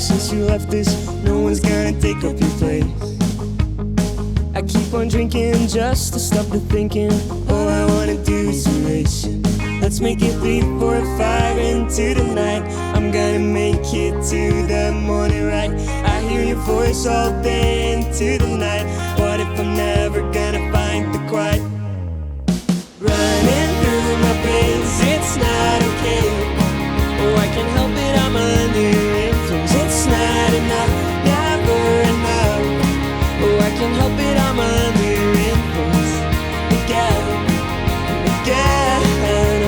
since you left this, no one's gonna take up your place. I keep on drinking just to stop the thinking. All I wanna do is erase you. Let's make it 3, 4, 5 into the night. I'm gonna make it to the morning, right? I hear your voice all day into the night. What if I'm never gonna find the quiet? Running through my veins, it's not okay. Oh, I can't help it, I'm under your influence. It's not enough, never enough. Oh, I can't help it, I'm under your influence. Again, again.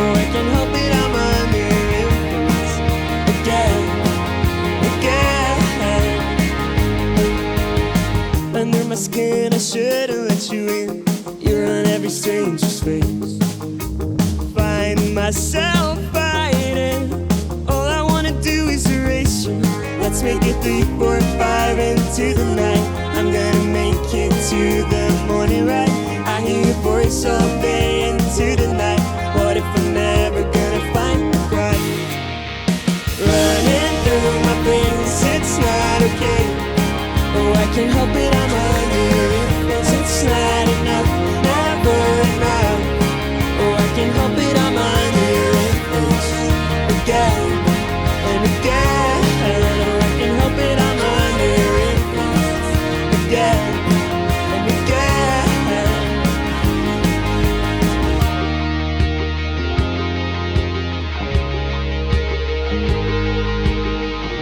Oh, I can't help it, I'm under your influence. Again, again. Under my skin, I should've let you in. You're on every stranger's face. Find myself fighting. All I wanna do is erase you. Let's make it 3, 4, 5 into the night. I'm gonna make it to the morning, right? I hear your voice all day into the night. What if I'm never gonna find the quiet? Running through my veins, it's not okay. Oh, I can't help it, I'm under your influence. It's not enough, never enough. Oh, I can't help it, I'm under your influence. Again and again. Oh, I can't help it, I'm under your influence. Again and again.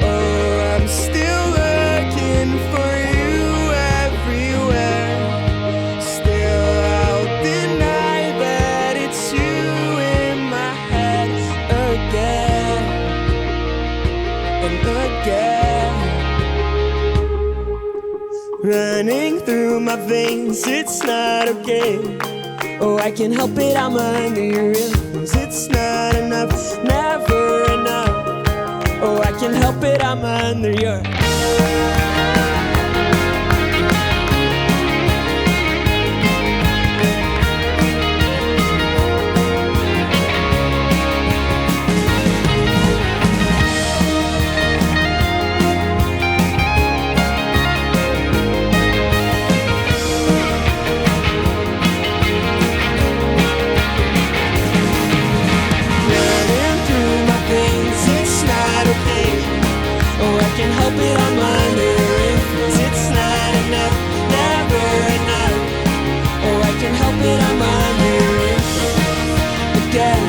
Oh, I'm still looking for you everywhere. Still I'll deny that it's you in my head again and again. Running through my veins, it's not okay. Oh, I can't help it, I'm under your influence. It's not enough, never enough. Oh, I can't help it, I'm under your. Running through my veins, it's not okay. Oh, I can't help it, I'm under your influence. It's not enough, never enough. Oh, I can't help it, I'm under your influence. Again